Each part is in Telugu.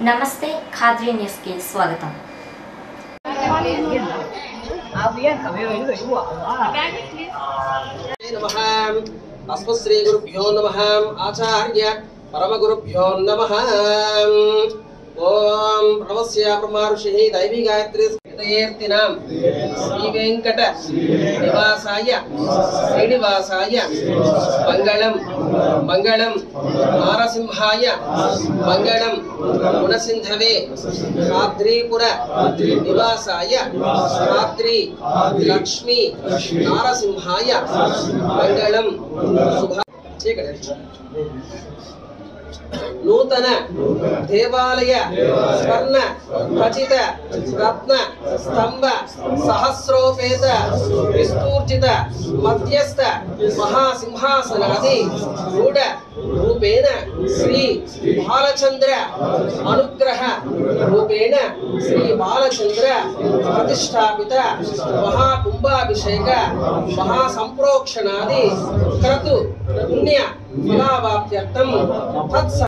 నమస్తే ఖాద్రీ న్యూస్ కి స్వాగతం. శ్రీ గురుభ్యో నమః. ఆచార్య పరమ గురుభ్యో నమః. ఓం ప్రణవస్య బ్రహ్మర్షి దైవీ గాయత్రి శ్రీదేర్తినాం శ్రీ వెంకట నివాసాయ శ్రీనివాసాయ మంగళం మంగళం నారసింహాయ మంగళం గుణసింధవే ఖాద్రీపుర నివాసాయ ఖాద్రీ లక్ష్మీ నారసింహాయ మంగళం శుభ. నూతన దేవాలయ స్వర్ణ ఖచిత రత్న స్తంభ సహస్రోపేత విస్తూర్జిత మధ్యస్థ మహాసింహాసనాది రూఢ రూపేణ శ్రీ బాలచంద్ర అనుగ్రహ రూపేణ శ్రీ బాలచంద్ర ప్రతిష్టాపిత మహాకుంభాభిషేక మహాసంప్రోక్షణాది క్రతు పుణ్య ఫలావాప్త్యర్థం తత్స.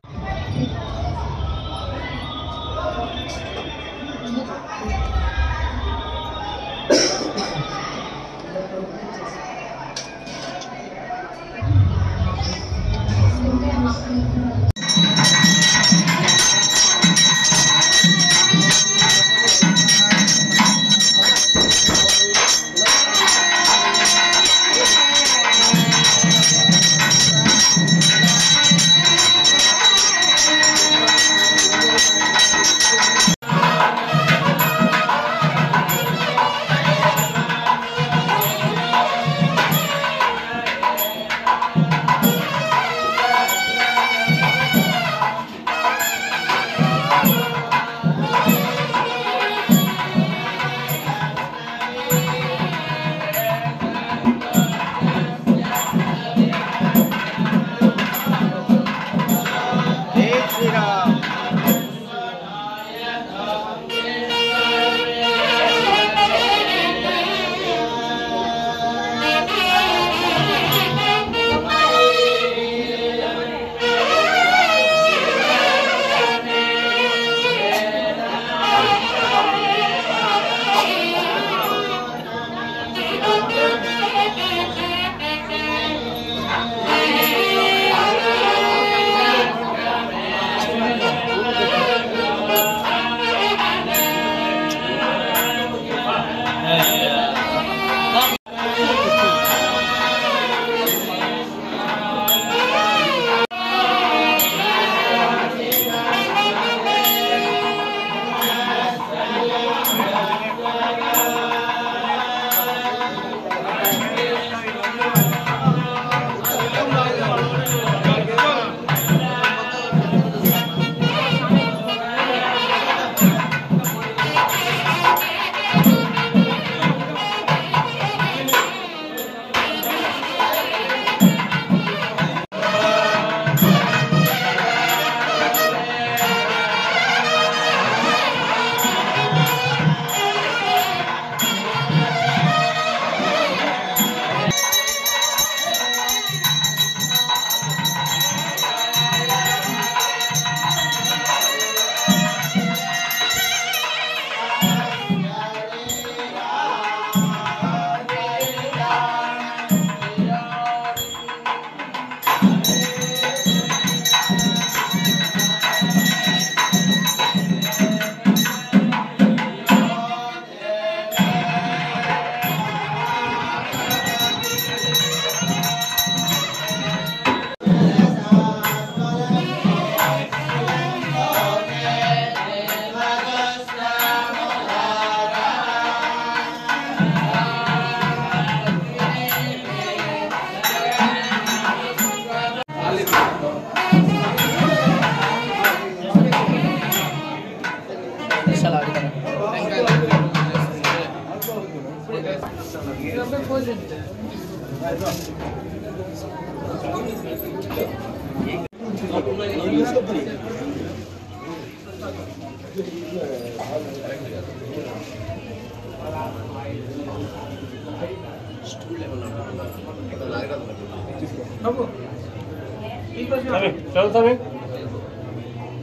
चलो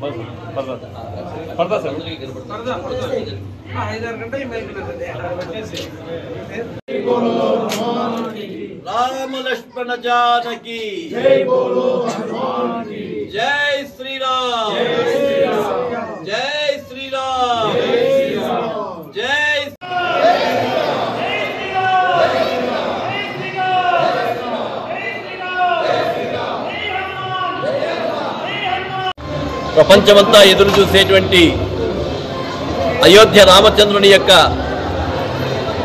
राम लक्ष्मण जानकी जय बोलो हनुमान की जय श्री राम जय श्री राम जय ప్రపంచమంతా ఎదురు చూసేటువంటి అయోధ్య రామచంద్రుని యొక్క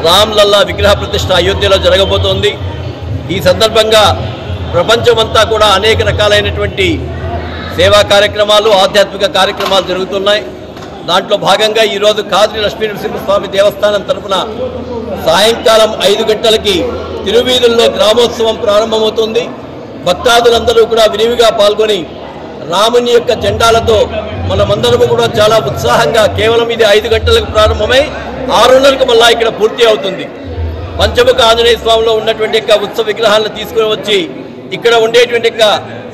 రామ్ లల్లా విగ్రహ ప్రతిష్ఠ అయోధ్యలో జరగబోతోంది। ఈ సందర్భంగా ప్రపంచమంతా కూడా అనేక రకాలైనటువంటి సేవా కార్యక్రమాలు ఆధ్యాత్మిక కార్యక్రమాలు జరుగుతున్నాయి। దాంట్లో భాగంగా ఈరోజు కాద్రి లక్ష్మీ నరసింహస్వామి దేవస్థానం తరఫున సాయంకాలం 5 గంటలకి తిరువీధుల్లో గ్రామోత్సవం ప్రారంభమవుతుంది। భక్తాదులందరూ కూడా విరివిగా పాల్గొని రాముని యొక్క జెండాలతో మనమందరము కూడా చాలా ఉత్సాహంగా కేవలం ఇది 5 గంటలకు ప్రారంభమై 6:30కు మళ్ళా ఇక్కడ పూర్తి అవుతుంది। పంచముఖ ఆంజనేయ స్వామిలో ఉన్నటువంటి యొక్క ఉత్సవ విగ్రహాలను తీసుకుని వచ్చి ఇక్కడ ఉండేటువంటి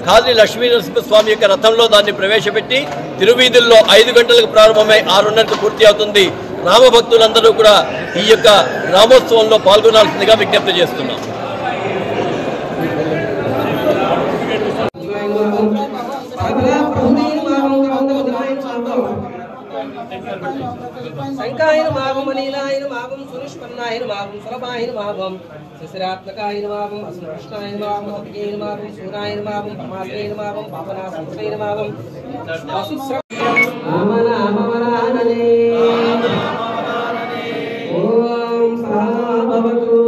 కాద్రి లక్ష్మీ నరసింహస్వామి యొక్క రథంలో దాన్ని ప్రవేశపెట్టి తిరువీధుల్లో 5 గంటలకు ప్రారంభమై 6:30కు పూర్తి అవుతుంది। రామభక్తులందరూ కూడా ఈ యొక్క రామోత్సవంలో పాల్గొనాల్సిందిగా విజ్ఞప్తి చేస్తున్నాం। शंकायन मागम नीलायन मागम सुनिष्पन्नायन मागम सुरभायन मागम शिशिरात्मकायन मागम असुरकृष्णायन मागम हतिकेन मागम सूरायन मागम परमात्मैन मागम पापनाशंसैन मागम आमनामवरानने ओम सहनाभवतु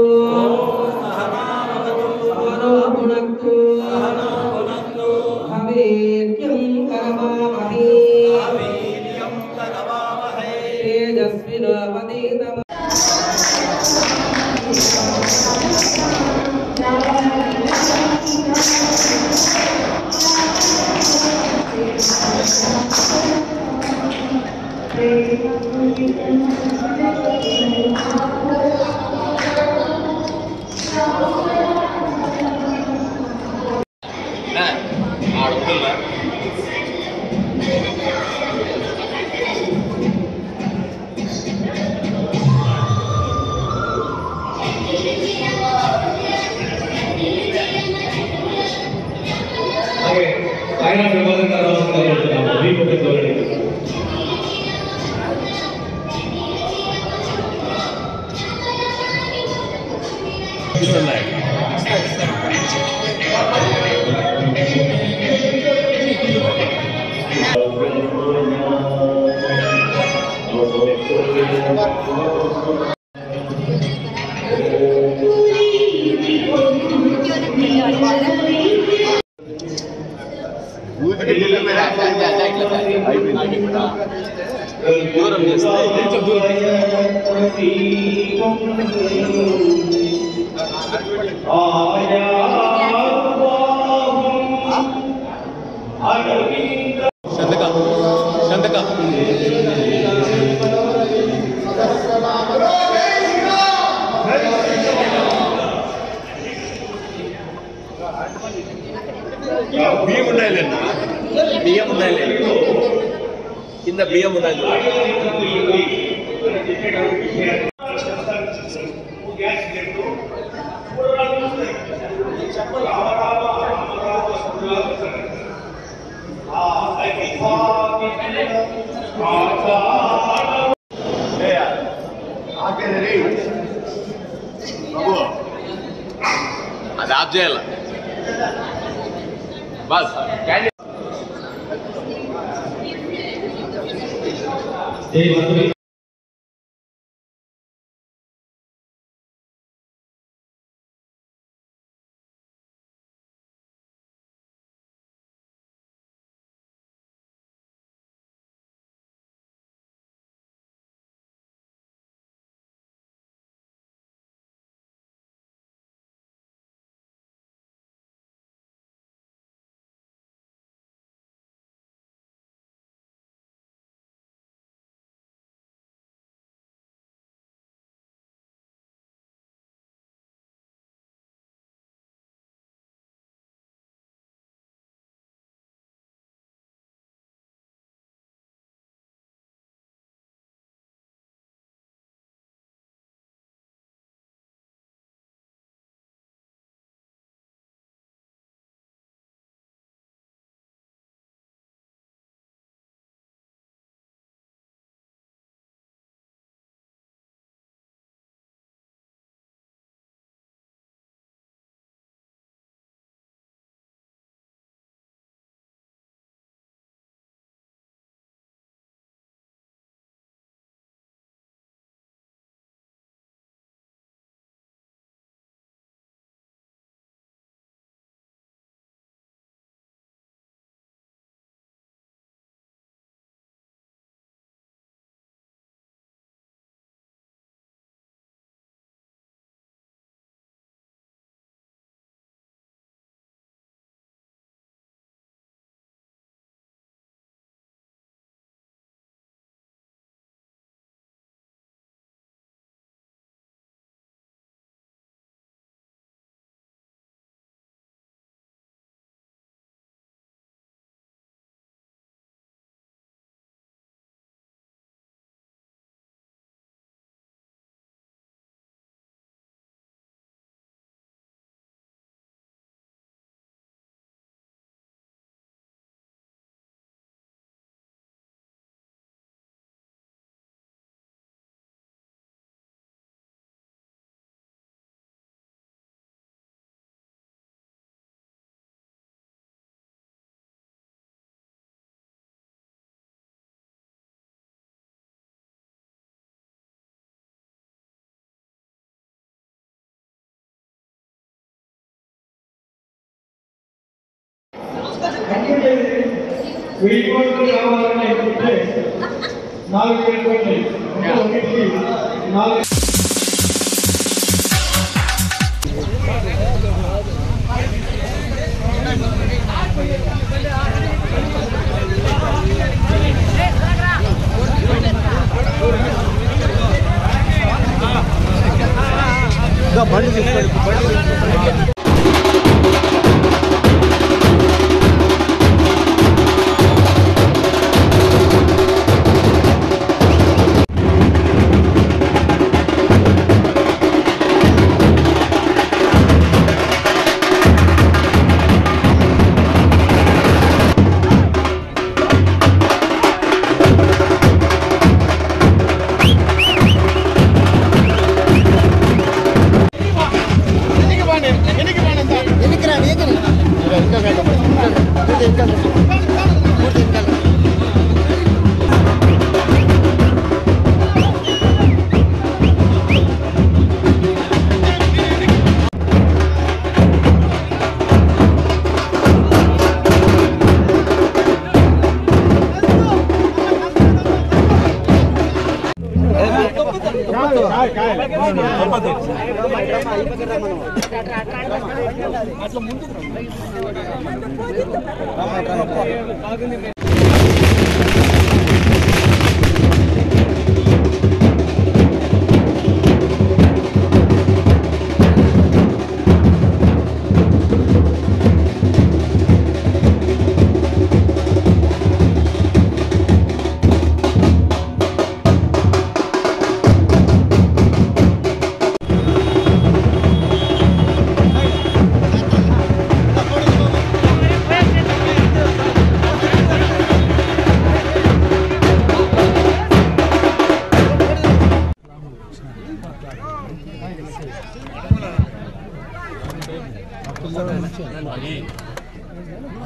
सहनो भुनक्तु हवीर्यं करवावहै तेजस्विनोपदीतम బియ్యం ఉండాలి కింద బియ్యం ఉండాలి అది ఆఫ్ చేయాలి బస్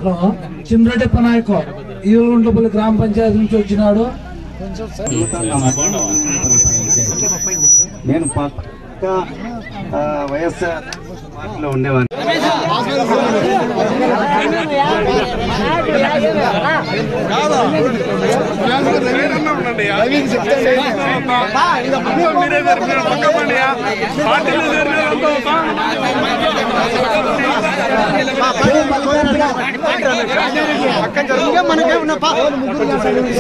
హలో, చింద్రటెప్ప నాయకు ఈలుగుంటపల్లి గ్రామ పంచాయతీ నుంచి వచ్చినాడు. నేను పక్క వైఎస్ఆర్ పార్టీలో ఉండేవాడిని. మనకే ఉన్న పార్టీలో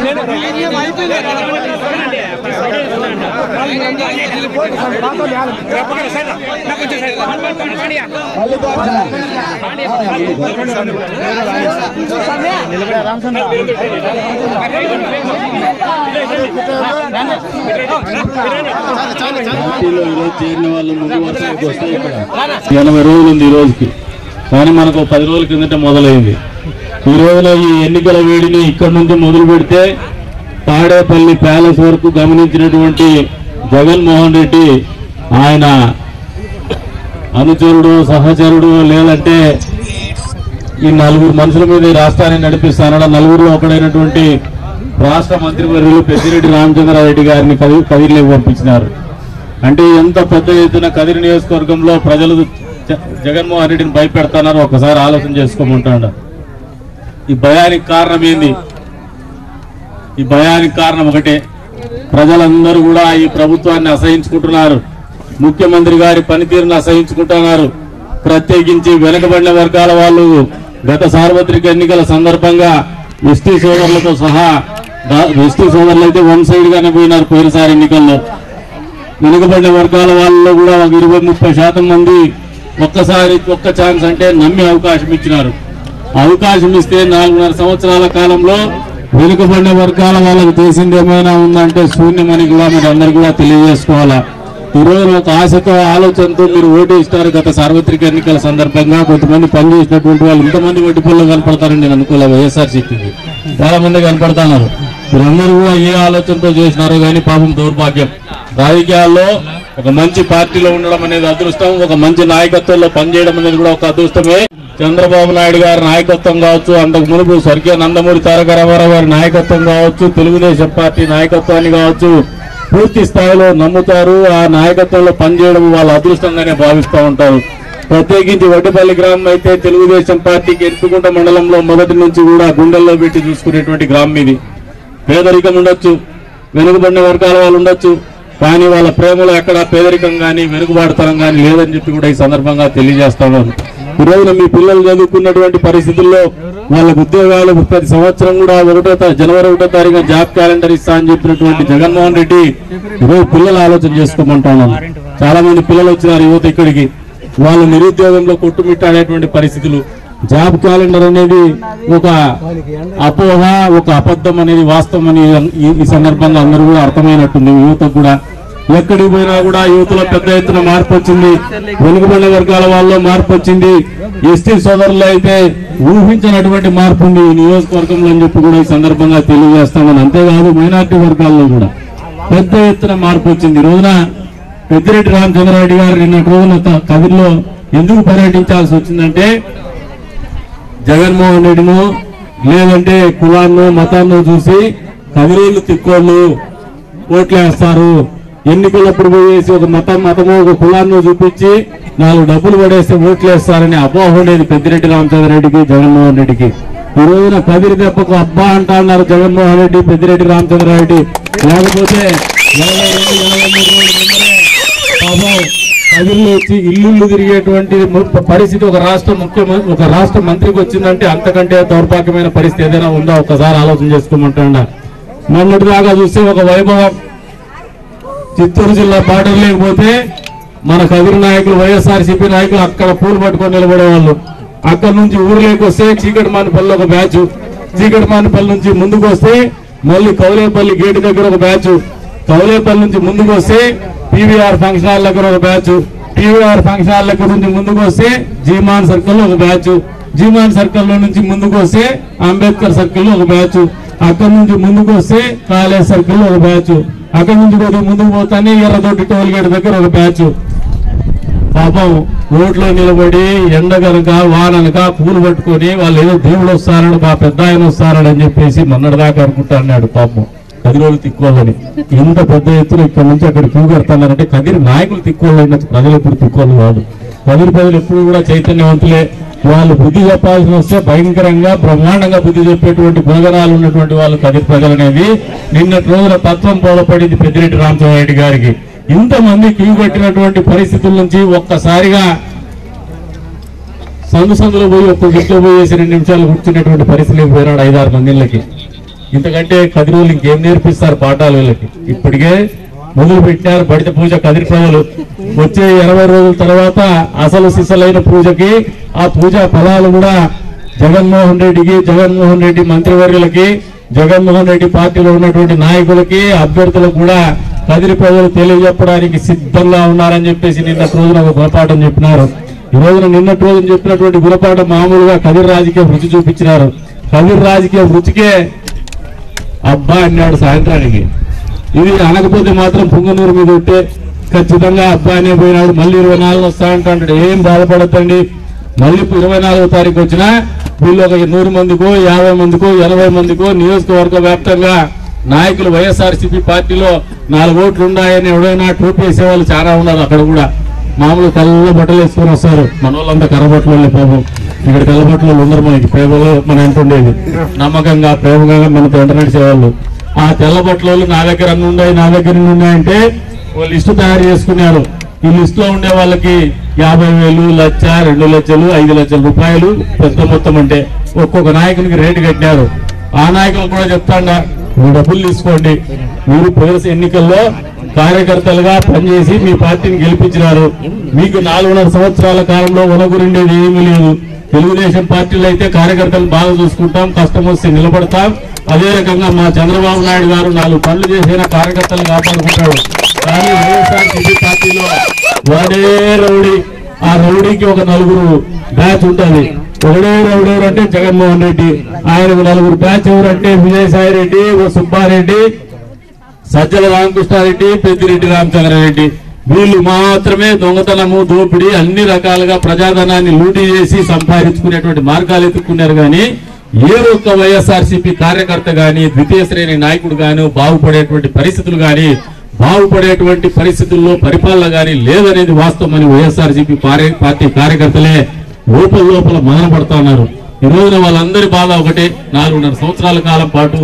ఈరోజు చేరిన వాళ్ళు ముందు వరుసలోకి వస్తాయి. ఇక్కడ 80 రోజులు ఉంది ఈ రోజుకి, కానీ మనకు 10 రోజుల కిందట మొదలైంది. ఈ రోజున ఈ ఎన్నికల వేడిని ఇక్కడ నుంచి మొదలు పెడితే తాడేపల్లి ప్యాలెస్ వరకు గమనించినటువంటి జగన్మోహన్ రెడ్డి ఆయన అనుచరుడు సహచరుడు లేదంటే ఈ 4 మనుషుల మీద ఈ రాష్ట్రాన్ని నడిపిస్తానన్న 4లో ఒకడైనటువంటి రాష్ట్ర మంత్రివర్యులు పెద్దిరెడ్డి రామచంద్రారెడ్డి గారిని కదిరిలోకి పంపించినారు. అంటే ఎంత పెద్ద ఎత్తున కదిరి నియోజకవర్గంలో ప్రజలు జగన్మోహన్ రెడ్డిని భయపెడతారో ఒకసారి ఆలోచన చేసుకోమంటాడు. ఈ భయానికి కారణం ఏంది? ఈ భయానికి కారణం ఒకటే, ప్రజలందరూ కూడా ఈ ప్రభుత్వాన్ని అసహించుకుంటున్నారు. ముఖ్యమంత్రి గారి పనితీరును అసహించుకుంటున్నారు. ప్రత్యేకించి వెనుకబడిన వర్గాల వాళ్ళు గత సార్వత్రిక ఎన్నికల సందర్భంగా ఎస్టీ సోదరులతో సహా ఎస్టీ సోదరులు అయితే 1 సైడ్ గానే పోయినారు పోయినసారి ఎన్నికల్లో. వెనుకబడిన వర్గాల వాళ్ళలో కూడా 20-30% మంది ఒక్కసారి ఒక్క ఛాన్స్ అంటే నమ్మి అవకాశం ఇచ్చినారు. అవకాశం ఇస్తే 4.5 సంవత్సరాల కాలంలో వెనుకబడిన వర్గాల వాళ్ళకి చేసింది ఏమైనా ఉందంటే శూన్యమని కూడా మీరు అందరు కూడా తెలియజేసుకోవాలా. ఈరోజు ఒక ఆశతో ఆలోచనతో మీరు ఓటు ఇస్తారు. గత సార్వత్రిక ఎన్నికల సందర్భంగా కొంతమంది పనిచేసినటువంటి వాళ్ళు ఇంతమంది వడ్డీపల్లో కనపడతారని నేను అనుకోలే. వైఎస్ఆర్సీపీకి చాలా మంది కనపడుతున్నారు. మీరందరూ కూడా ఏ ఆలోచనతో చేసినారో కానీ పాపం దౌర్భాగ్యం. రాజకీయాల్లో ఒక మంచి పార్టీలో ఉండడం అనేది అదృష్టం, ఒక మంచి నాయకత్వంలో పనిచేయడం అనేది కూడా ఒక అదృష్టమే. చంద్రబాబు నాయుడు గారి నాయకత్వం కావచ్చు, అంతకు మునుపు స్వర్గీయ నందమూరి తారక రామారావు గారి నాయకత్వం కావచ్చు, తెలుగుదేశం పార్టీ నాయకత్వాన్ని కావచ్చు పూర్తి స్థాయిలో నమ్ముతారు. ఆ నాయకత్వంలో పనిచేయడం వాళ్ళ అదృష్టంగానే భావిస్తూ ఉంటారు. ప్రత్యేకించి వడ్డపల్లి గ్రామం అయితే తెలుగుదేశం పార్టీకి ఎత్తుకుంట మండలంలో మొదటి నుంచి కూడా గుండెల్లో పెట్టి చూసుకునేటువంటి గ్రామం ఇది. పేదరికం ఉండొచ్చు, వెనుకబడిన వర్గాల వాళ్ళు ఉండొచ్చు, కానీ వాళ్ళ ప్రేమలో ఎక్కడ పేదరికం కానీ వెనుకబాటుతనం కానీ లేదని చెప్పి కూడా ఈ సందర్భంగా తెలియజేస్తాను. ఈ రోజున మీ పిల్లలు చదువుకున్నటువంటి పరిస్థితుల్లో వాళ్ళకు ఉద్యోగాలు ప్రతి సంవత్సరం కూడా జనవరి 1వ తారీఖున జాబ్ క్యాలెండర్ ఇస్తా అని చెప్పినటువంటి జగన్మోహన్ రెడ్డి ఈరోజు పిల్లలు ఆలోచన చేసుకోమంటున్నాను. చాలా మంది పిల్లలు వచ్చినారు యువత ఇక్కడికి, వాళ్ళు నిరుద్యోగంలో కొట్టుమిట్టాడేటువంటి పరిస్థితులు. జాబ్ క్యాలెండర్ అనేది ఒక అపోహ, ఒక అబద్ధం అనేది వాస్తవం అని ఈ సందర్భంగా అందరూ కూడా అర్థమైనట్టుంది. యువతకు కూడా ఎక్కడికి పోయినా కూడా యువతలో పెద్ద ఎత్తున మార్పు వచ్చింది, వెనుకబడిన వర్గాల వాళ్ళలో మార్పు వచ్చింది, ఎస్టీ సోదరులు అయితే ఊహించినటువంటి మార్పు ఉంది ఈ నియోజకవర్గంలో అని చెప్పి కూడా ఈ సందర్భంగా తెలియజేస్తామని. అంతేకాదు మైనార్టీ వర్గాల్లో కూడా పెద్ద ఎత్తున మార్పు వచ్చింది. ఈ రోజున పెద్దిరెడ్డి రామచంద్రారెడ్డి గారు నిన్నటి రోజున కదిరిలో ఎందుకు పర్యటించాల్సి వచ్చిందంటే, జగన్మోహన్ రెడ్డిను లేదంటే కులాన్ని మతాన్ని చూసి కదిరీలు తిక్కోళ్ళు ఓట్లేస్తారు, ఎన్నికలప్పుడు పోయేసి ఒక మతము ఒక కులాన్ని చూపించి 4 డబ్బులు పడేస్తే ఓట్లేస్తారని అపోహ ఉండేది పెద్దిరెడ్డి రామచంద్రారెడ్డికి, జగన్మోహన్ రెడ్డికి. ఈ రోజున కదిరి దెబ్బకు అబ్బా అంటా ఉన్నారు జగన్మోహన్ రెడ్డి, పెద్దిరెడ్డి రామచంద్రారెడ్డి. లేకపోతే 82-83 ముందరే పాపం కదిరిలో వచ్చి ఇల్లు తిరిగేటువంటి పరిస్థితి ఒక రాష్ట్ర మంత్రికి వచ్చిందంటే అంతకంటే దౌర్భాగ్యమైన పరిస్థితి ఏదైనా ఉందా ఒకసారి ఆలోచన చేసుకోమంటా. మొన్నటి దాకా చూస్తే ఒక వైభవం, చిత్తూరు జిల్లా బార్డర్ లేకపోతే మన కదిరి నాయకులు వైఎస్ఆర్సీపీ నాయకులు అక్కడ పూలు పట్టుకొని నిలబడేవాళ్ళు. అక్కడ నుంచి ఊర్లోకి వస్తే చీకటిమానిపల్లి ఒక బ్యాచ్, చీకటిమానిపల్లి నుంచి ముందుకు వస్తే మళ్ళీ కౌలేపల్లి గేటు దగ్గర ఒక బ్యాచ్, కౌలేపల్లి నుంచి ముందుకు వస్తే పీవీఆర్ ఫంక్షన్ హాల్ దగ్గర ఒక బ్యాచ్, పీవీఆర్ ఫంక్షన్ హాల్ దగ్గర నుంచి ముందుకు వస్తే జీమాన్ సర్కిల్ లో ఒక బ్యాచ్, జీమాన్ సర్కిల్ లో నుంచి ముందుకు వస్తే అంబేద్కర్ సర్కిల్ లో ఒక బ్యాచ్, అక్కడి నుంచి ముందుకు వస్తే కాలేజ్ సర్కిల్ లో ఒక బ్యాచ్, అక్కడి నుంచి కొద్దిగా ముందుకు పోతానే ఎర్రదొడ్డి టోల్ గేట్ దగ్గర ఒక బ్యాచ్. పాపం రోడ్లో నిలబడి ఎండగనక వాననక పూలు పట్టుకొని వాళ్ళు ఏదో దేవుడు వస్తారని మా పెద్ద ఆయన వస్తారని చెప్పేసి మొన్నటిదాకా అనుకుంటా అన్నాడు. పాపం కదిరోళ్ళు తిక్కోవాలని ఇంత పెద్ద ఎత్తున ఇక్కడ నుంచి అక్కడ క్యూ కడతానంటే కదిరి నాయకులు తిక్కోవాలి, ప్రజలు ఎప్పుడు తిక్కోవాలి కాదు. కదిరి ప్రజలు ఎప్పుడు కూడా చైతన్యవంతులే. వాళ్ళు బుద్ధి చెప్పాల్సి వస్తే భయంకరంగా బ్రహ్మాండంగా బుద్ధి చెప్పేటువంటి గుణగణాలు ఉన్నటువంటి వాళ్ళు కదిరి ప్రజలు అనేది నిన్నటి రోజున తత్వం బోధపడింది పెద్దిరెడ్డి రామచంద్రారెడ్డి గారికి. ఇంతమంది క్యూ కట్టినటువంటి పరిస్థితుల నుంచి ఒక్కసారిగా సందులో పోయి ఒక్క ఇంట్లో పోయేసి 2 నిమిషాలు కూర్చున్నటువంటి పరిస్థితులకు పోయినాడు 5-6 మందిళ్ళకి. ఇంతకంటే కదిరోళ్ళు ఇంకేం నేర్పిస్తారు పాఠాలు వీళ్ళకి. ఇప్పటికే మొదలు పెట్టినారు బడిత పూజ కదిరి ప్రజలు. వచ్చే 20 రోజుల తర్వాత అసలు సిసలైన పూజకి ఆ పూజా ఫలాలు కూడా జగన్మోహన్ రెడ్డికి, జగన్మోహన్ రెడ్డి మంత్రివర్యులకి, జగన్మోహన్ రెడ్డి పార్టీలో ఉన్నటువంటి నాయకులకి, అభ్యర్థులకు కూడా కదిరి ప్రజలు తెలియజెప్పడానికి సిద్ధంగా ఉన్నారని చెప్పేసి నిన్నటి రోజున ఒక గుణపాఠం చెప్పినారు. ఈ రోజున నిన్నటి రోజున చెప్పినటువంటి గుణపాఠం మామూలుగా కదిరి రాజకీయ రుచి చూపించినారు. కదిరి రాజకీయ రుచికే అబ్బా అన్నాడు సాయంత్రానికి. ఇది అనకపోతే మాత్రం పుంగనూరు మీద ఉంటే ఖచ్చితంగా అబ్బా అనే పోయినాడు. మళ్ళీ 24 వస్తా అంటాడు. ఏం బాధపడద్దండి, మళ్ళీ 24వ తారీఖు వచ్చినా వీళ్ళు ఒక 100 మందికో 50 మందికో 80 మందికో నియోజకవర్గ వ్యాప్తంగా నాయకులు వైఎస్ఆర్సీపీ పార్టీలో 4 ఓట్లు ఉన్నాయని ఎవరైనా టోపీ వేసేవాళ్ళు చాలా ఉన్నారు. అక్కడ కూడా మామూలు తెల్ల బట్టలు వేసుకొని వస్తారు. మన వాళ్ళంతా కర్రబట్టలు పాపం. ఇక్కడ తెల్ల బట్టలు ఉండరు మనకి, ప్రేమలో మన ఎంటుండేది నమ్మకంగా ప్రేమగా మనతో వెంట నడిచేవాళ్ళు. ఆ తెల్ల బట్టలు నా దగ్గర అన్ని ఉన్నాయి, నా దగ్గర ఉన్నాయంటే వాళ్ళు లిస్టు తయారు చేసుకున్నారు. ఈ లిస్ట్ లో ఉండే వాళ్ళకి 50,000, 1,00,000, 2 లక్షలు, 5 లక్షల రూపాయలు పెద్ద మొత్తం అంటే ఒక్కొక్క నాయకునికి రేటు కట్టినారు. ఆ నాయకులు కూడా చెప్తాండా, మీరు డబ్బులు తీసుకోండి, మీరు పోలీసు ఎన్నికల్లో కార్యకర్తలుగా పనిచేసి మీ పార్టీని గెలిపించినారు. మీకు 4.5 సంవత్సరాల కాలంలో ఒనగురిండేది ఏమీ లేదు. తెలుగుదేశం పార్టీలో అయితే కార్యకర్తలు బాగా చూసుకుంటాం, కష్టం వస్తే నిలబడతాం. అదే రకంగా మా చంద్రబాబు నాయుడు గారు 4 పనులు చేసిన కార్యకర్తలు కాపాడుకుంటాడు. కానీ వైఎస్ఆర్సీపీ పార్టీలో వాడే రౌడీ, ఆ రౌడీకి ఒక 4 బ్యాచ్ ఉంటుంది. ఒకడే రౌడీ అంటే జగన్మోహన్ రెడ్డి, ఆయనకు 4 బ్యాచ్ ఎవరంటే విజయసాయి రెడ్డి, సుబ్బారెడ్డి, సజ్జల రామకృష్ణారెడ్డి, పెద్దిరెడ్డి రామచంద్రారెడ్డి. వీళ్ళు మాత్రమే దొంగతనము, దోపిడీ అన్ని రకాలుగా ప్రజాధనాన్ని లూటీ చేసి సంపాదించుకునేటువంటి మార్గాలు ఎత్తుక్కున్నారు. కానీ ఏ ఒక్క వైఎస్ఆర్సీపీ కార్యకర్త గాని, ద్వితీయ శ్రేణి నాయకుడు గాని బాగుపడేటువంటి పరిస్థితులు గాని బాగుపడేటువంటి పరిస్థితుల్లో పరిపాలన కానీ లేదనేది వాస్తవమని వైఎస్ఆర్సీపీ పార్టీ కార్యకర్తలే లోపల మదన పడతా ఉన్నారు. ఈ రోజున వాళ్ళందరి బాధ ఒకటే, 4.5 సంవత్సరాల కాలం పాటు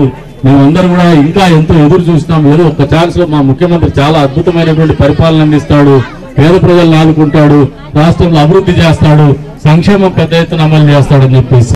మేమందరం కూడా ఇంకా ఎంతో ఎదురు చూస్తున్నాం. ఏదో ఒక్క ఛాన్స్ లో మా ముఖ్యమంత్రి చాలా అద్భుతమైనటువంటి పరిపాలన అందిస్తాడు, పేద ప్రజలను ఆదుకుంటాడు, రాష్ట్రంలో అభివృద్ధి చేస్తాడు, సంక్షేమం పెద్ద ఎత్తున అమలు చేస్తాడని చెప్పేసి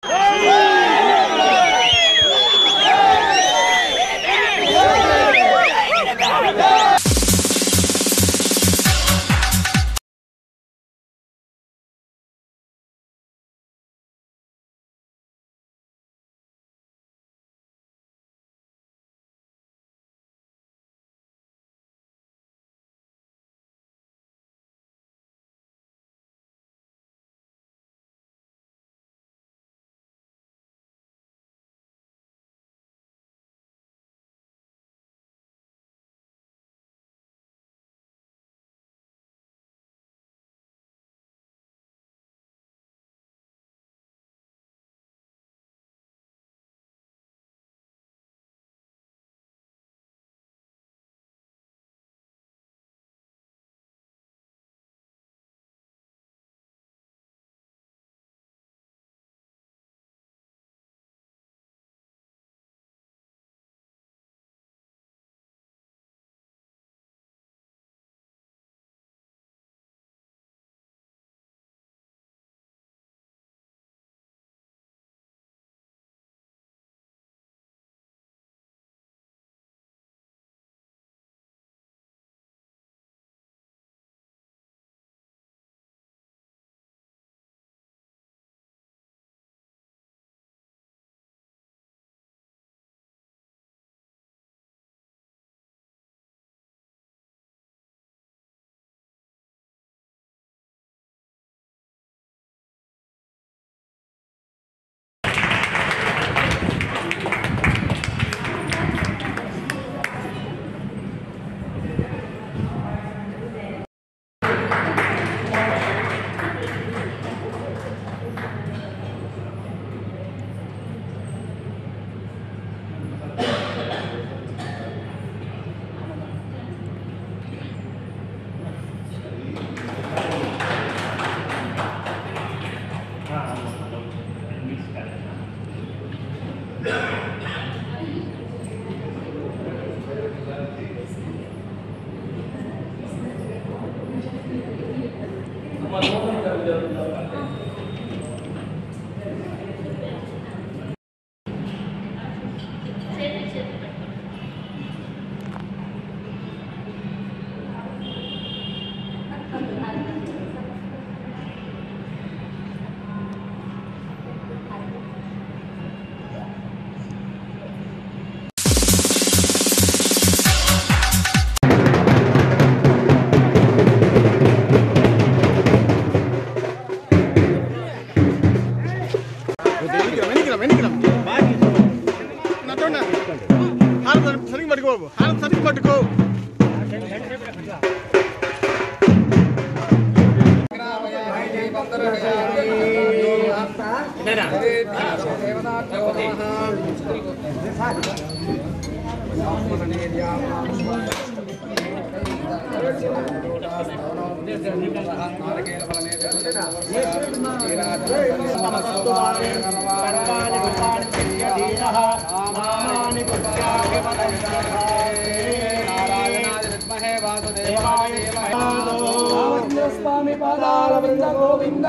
స్వామి పాదాల వృంద గోవింద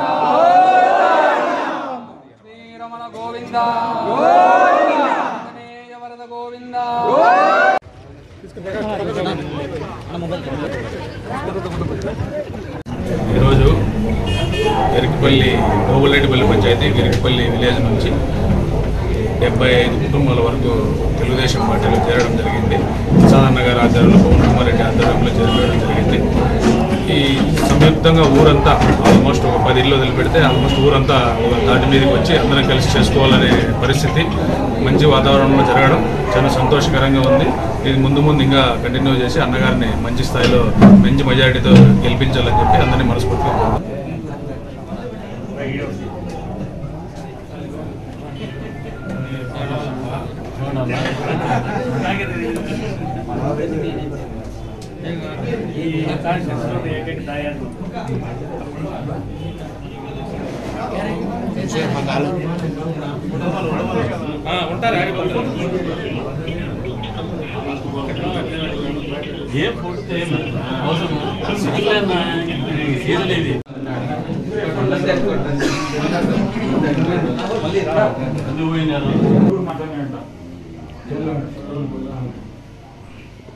శ్రీరమణ గోవింద వరద గోవింద. ఈరోజు విరికిపల్లి గోగులరెడ్డిపల్లి పంచాయతీ విరికిపల్లి విలేజ్ నుంచి 75 కుటుంబాల వరకు తెలుగుదేశం పార్టీలో చేరడం జరిగింది. ప్రసాదన్న గారి ఆధ్వర్యంలో పవన్ కుమార్ రెడ్డి ఆధ్వర్యంలో చేరడం జరిగింది. ఈ సంయుక్తంగా ఊరంతా ఆల్మోస్ట్ ఒక 10 ఇళ్ళు వదిలిపెడితే ఆల్మోస్ట్ ఊరంతా ఒక తాటి మీదకి వచ్చి అందరం కలిసి చేసుకోవాలనే పరిస్థితి మంచి వాతావరణంలో జరగడం చాలా సంతోషకరంగా ఉంది. ఇది ముందు ఇంకా కంటిన్యూ చేసి అన్నగారిని మంచి స్థాయిలో మంచి మెజారిటీతో గెలిపించాలని చెప్పి అందరినీ మనస్ఫూర్తిగా కోరుతున్నాను.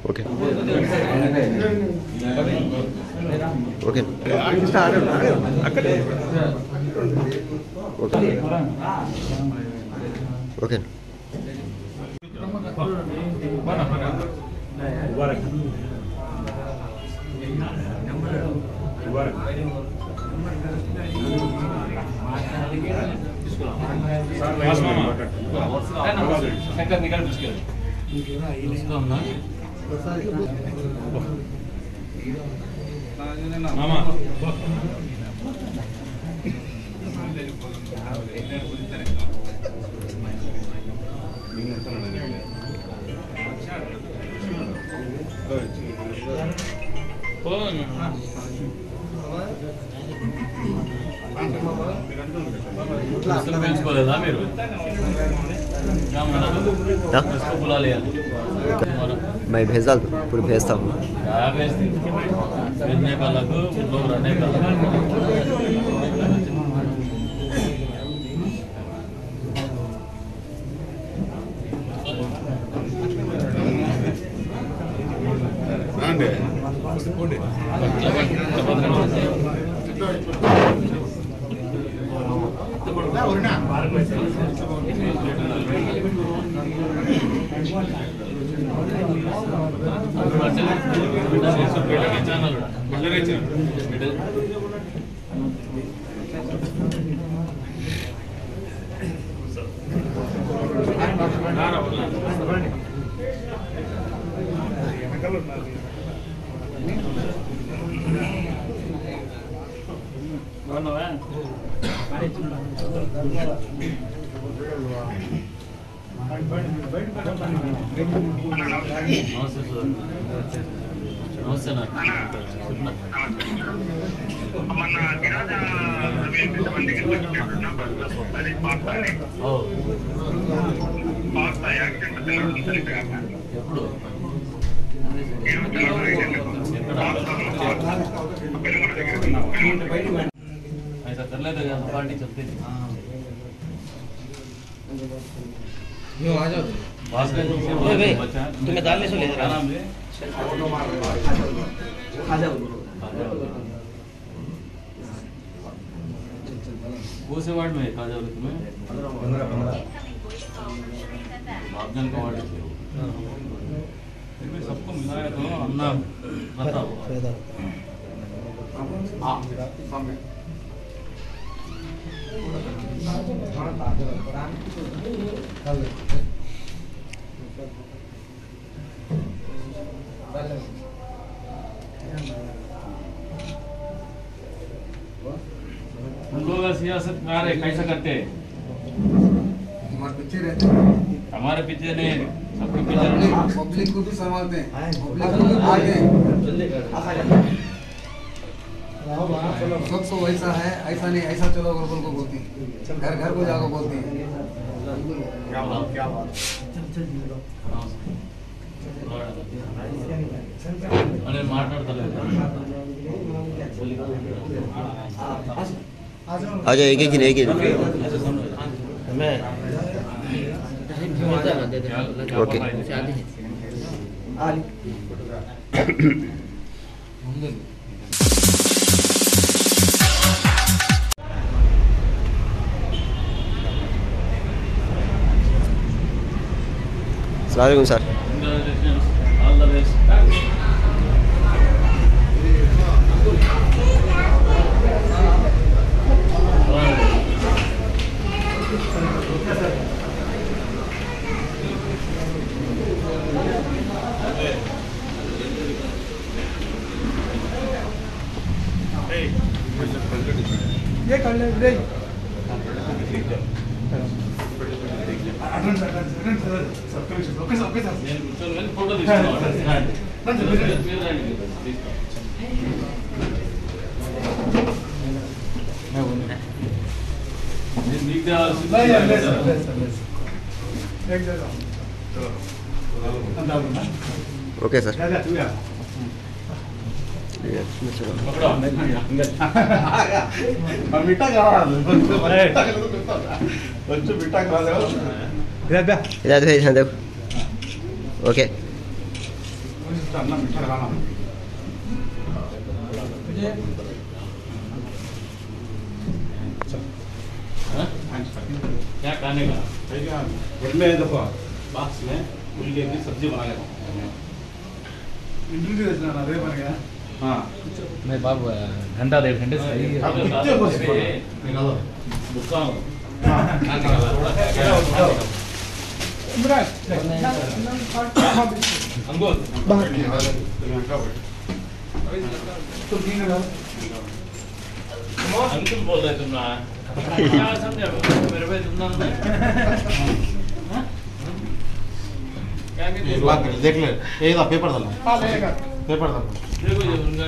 ఓకే ఓకే ఓకే పెంచుకోలేదా మీరు मैं भेजा पूरी भेजता हूँ ऐसा कर लेते पार्टी चलती थी तुम्हें डालने से ले आराम से कौन से वार्ड में खा जाओगे तुम्हें 15 बापजन का वार्ड है सबको मिलाया तो अन्ना बताओ तुम लोग सियासत में आ रहे कैसा करते हैं? हमारे पीछे रहते हमारे पीछे नहीं सबके पीछे पब्लिक को भी संभालते हैं पब्लिक को भी आगे सब तो वैसा है ऐसा नहीं ऐसा चलो बोल को बोलती घर घर को जाकर बोलती है क्या बात अरे माట్లాడతలేదు आजा एक ही ओके अस्सलामुअलैकुम सर ऑल द बेस्ट ये कर ले रे फोटो ओके सर देखो ओके क्या खाने का में देखो बॉक्स में उनके भी सब्जी बना लेगा हाँ मैं बाबू घंटा 1.5 घंटे से अंकुल बोल रहे तुम ना क्या समझा मेरे भाई तुम ना क्या देख ले एक पेपर डालो पेपर डालो देखो ये उनका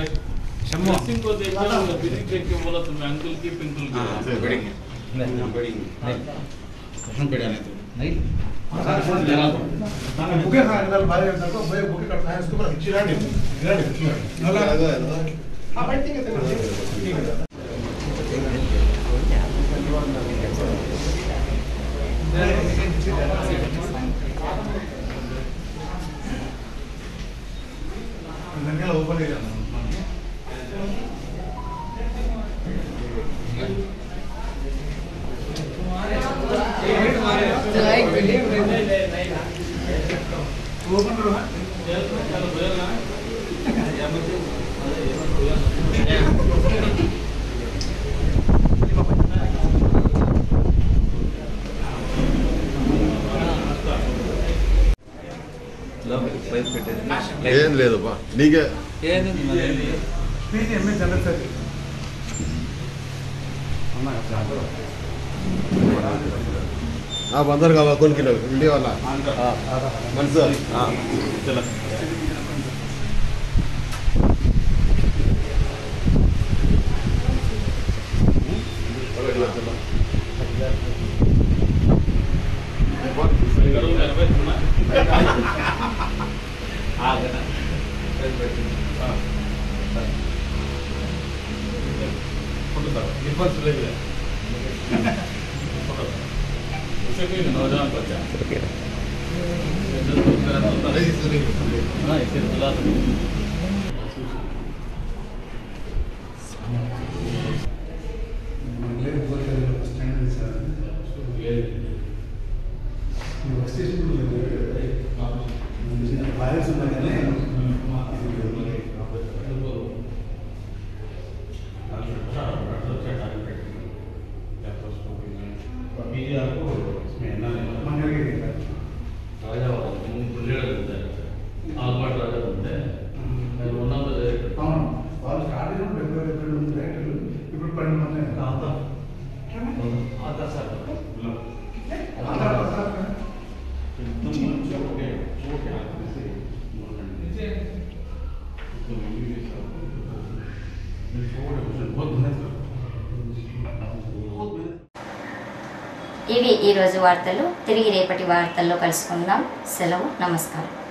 शम्सिंग को देखा बिल्डिंग देख के बोला तुमने अंकुल की पिंकुल की बढ़ेंगे नहीं नहीं बुके खाने भाई तो भाई बुके करता है उसके ऊपर चिरा नहीं हां भाई ठीक है धनिया ऊपर ले जाना ఏం లేదు బా నీకే స్పీచ్ ఎంఎస్ జనరల్ సార్ आप अंदर का कौन किलो वीडियो वाला मंसूर हाँ चलो नौजवान बच्चा इसे बुला ఇవి ఈ రోజు వార్తలు. తిరిగి రేపటి వార్తల్లో కలుసుకుందాం. సెలవు. నమస్కారం.